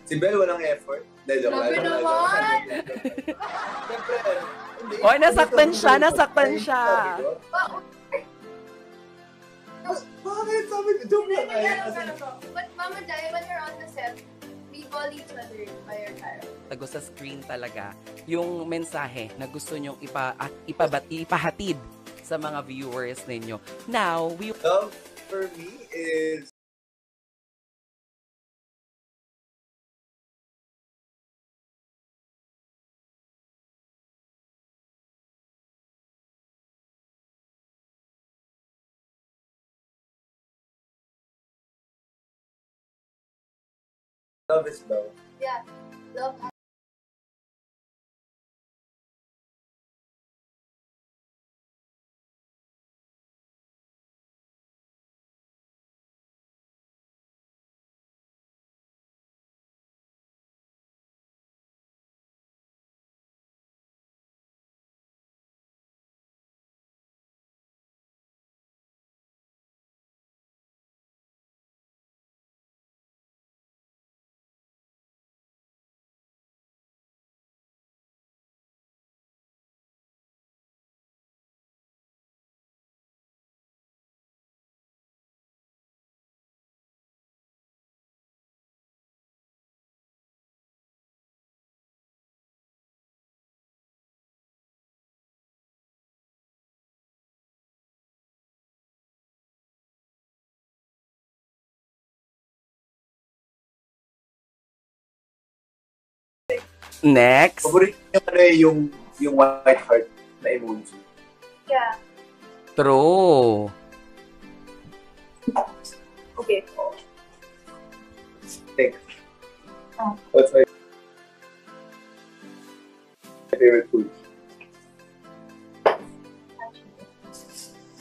Si Belle walang effort. Grabe naman! Siyempre, Hoy, nasaktan siya. Bakit? Sabi ko, joke lang kayo. But Mama Jai, when you're on the set, we call each other by your title. Tago sa screen talaga yung mensahe na gusto nyong ipahatid sa mga viewers ninyo. Now, Love for me is love is love. Yeah. Love. next. Paborito niyo pala yung white heart na emoji. Yeah. True. Okay. Thanks. Oh. What's my favorite food?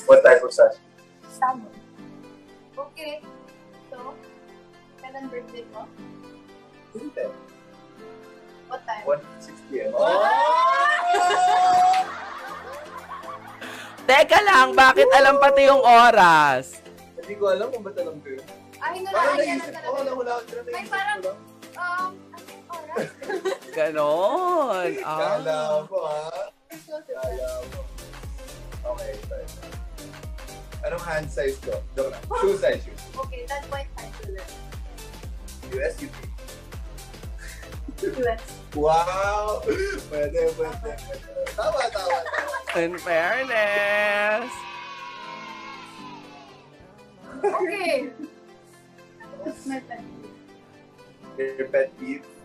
What type of sashi? Salmon. Okay. So, kailan birthday ko? Hindi. What time? 1:60 p.m. Teka lang, bakit alam pati yung oras? Hindi ko alam kung ba't alam ko yun. Ay, Parang hinulaan yan naisip na ko, talaga. wala ko Ay, parang, anong oras? Ganon. Kala mo, ha? It's so Kala mo. Okay, sorry. Anong hand size ko? Joke lang. Shoe size, shoes. Okay, that's point time to learn. US, UK. US. Wow! Pwede. Tama. In fairness. Okay. What's my pet? Your pet peeve?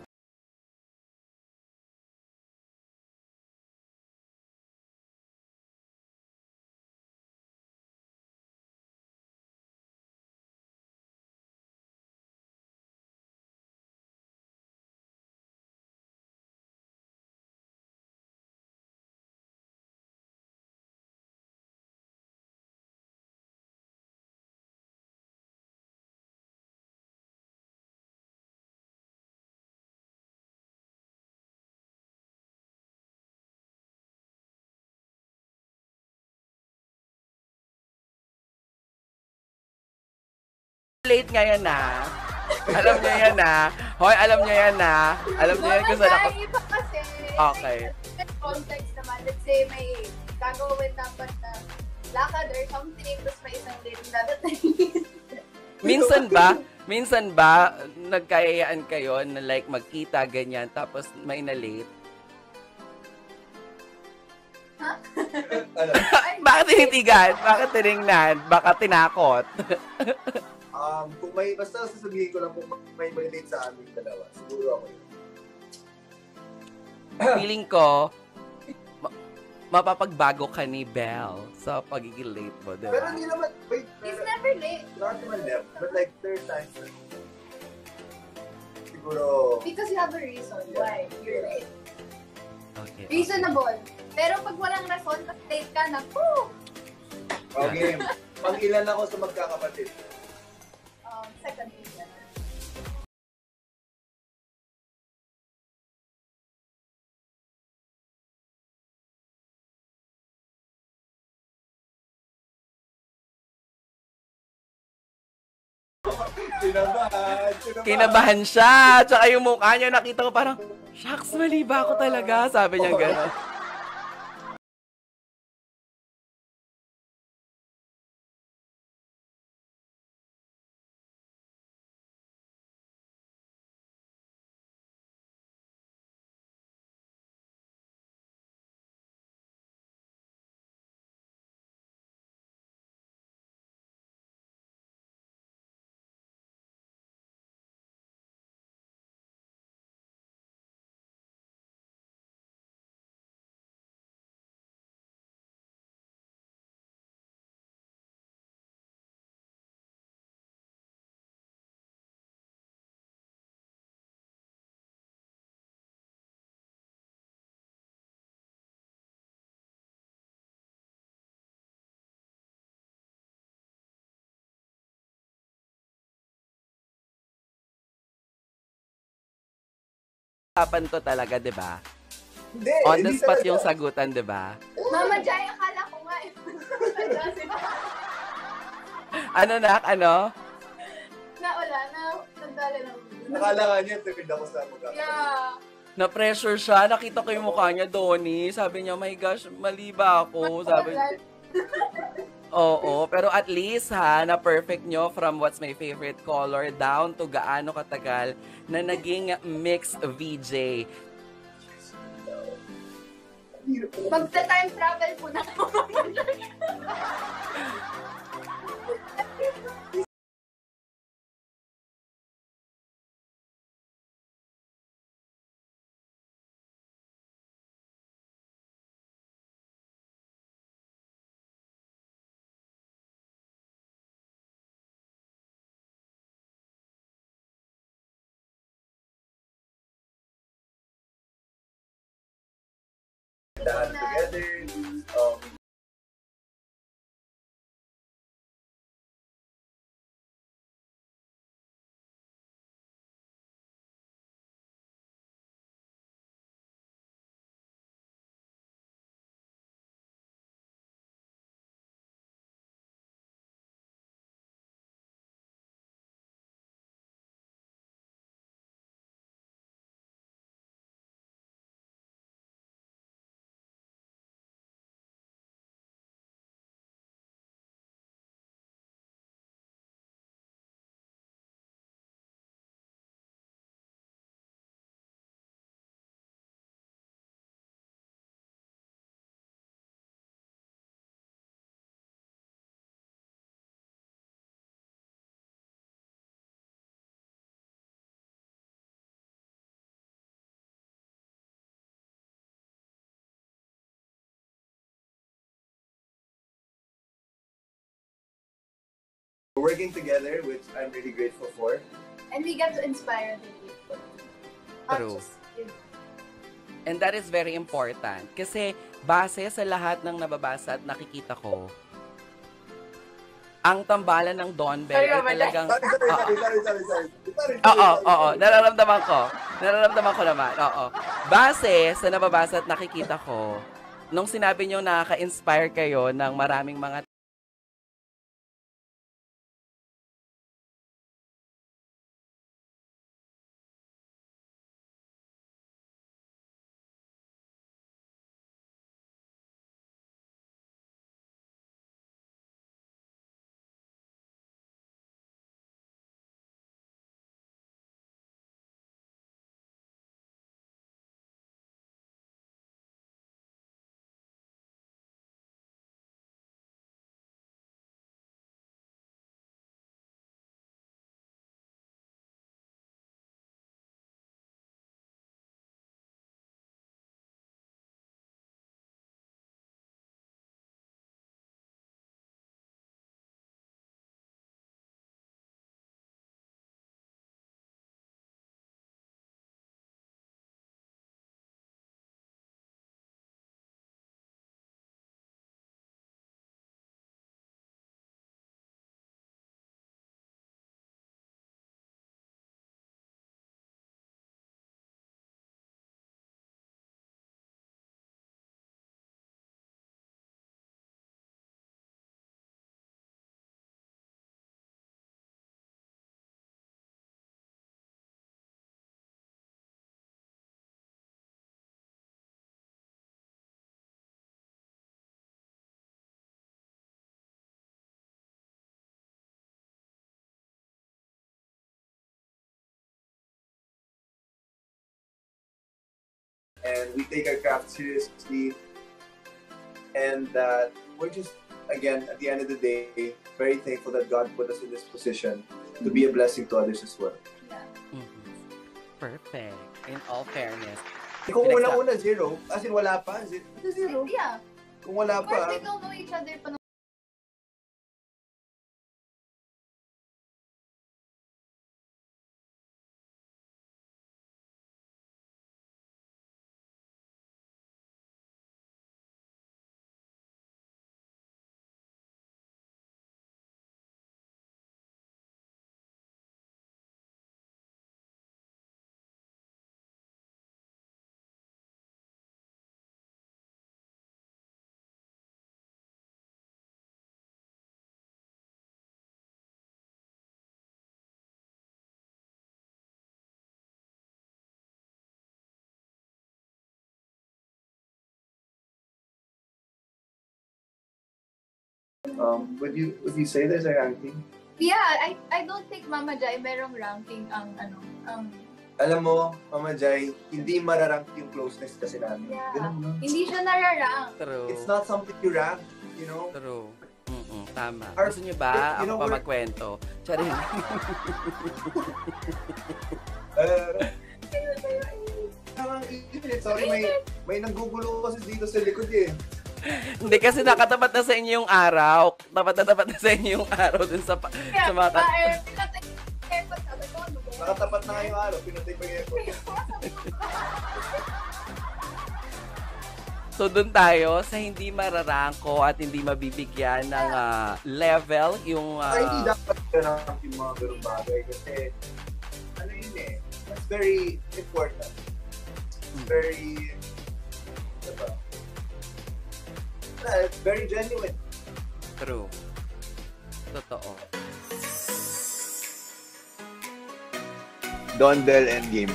Late ngayon na. Alam niyo yan na. Hoy, alam niyo yan na. Alam niyo yan kung saan ako. Iba kasi. Okay. Context naman. Let's say may gagawin dapat na lakad or something, tapos may isang late dapat na Minsan ba, nagkayayaan kayo na like magkita, ganyan, tapos may na-late? Ha? Ano? Bakit tinitigan? Bakit tinignan? Baka tinakot? Kung may, basta sasabihin ko lang kung may late sa amin dalawa, siguro ako yun. Feeling ko, mapapagbago ka ni Belle sa pagiging late mo, diba? Pero hindi naman, wait. He's never late. Not naman left, but like, there are times na siguro, Because you have a reason why you're late. Okay. Reasonable. Pero pag walang rason, tapos late ka na, woo! okay, pang-ilan ako sa magkakapatid. Second reason. Kinabahan. Kinabahan siya. Tsaka yung mukha niya, nakita ko parang, shucks, mali ba ako talaga? Sabi niya gano'n. Usapan to talaga, di ba? Hindi. On the hindi spot talaga. yung sagutan, di ba? Mama Jai, akala ko nga. Ano na, ano? Na wala na. Sandali lang. Akala nga niya, tipid ako sa mga. Yeah. Na-pressure siya. Nakita ko yung mukha niya, Donnie. Sabi niya, my gosh, mali ba ako? Sabi niya. Oo, pero at least ha, na-perfect nyo from what's my favorite color down to gaano katagal na naging mixed VJ. Magta-time travel po na ako. Dahan together. Working together, which I'm really grateful for. And we get to inspire the people. Not True. just you. And that is very important. Kasi base sa lahat ng nababasa at nakikita ko, ang tambalan ng Don Bell ay talagang... Sorry. Oo. Nararamdaman ko naman. Oo. Base sa nababasa at nakikita ko, nung sinabi niyo nakaka-inspire kayo ng maraming mga and we take our craft seriously, and that we're just, again, at the end of the day, very thankful that God put us in this position to be a blessing to others as well. Yeah. Perfect. In all fairness. Kung una-una, zero. As in, wala pa. Zero. Yeah. Kung wala Of course, pa. we don't know each other pa. Would you say there's a ranking? Yeah, I don't think Mama Jai merong ranking ang Alam mo, Mama Jai, hindi mararank yung closeness kasi namin. Yeah. Ganun, no? hindi siya nararank. True. It's not something you rank, you know? True. Tama. Our- Gusto niyo ba? you Ako know, pa we're- magkwento. Charing. Sorry, may nanggugulo kasi dito sa likod eh. Hindi kasi nakatapat na sa inyo yung araw. Tapat na sa inyo yung araw dun sa Kaya, mga airpod sabi ko, ano ba? Nakatapat na ngayong araw, pinatay pa yung effort. So doon tayo sa hindi mararangko at hindi mabibigyan ng level yung Ay, hindi dapat rank yung mga ganung bagay kasi ano yun eh, that's very important. It's very, diba? It's very genuine. true. Totoo. Don Del Endgame.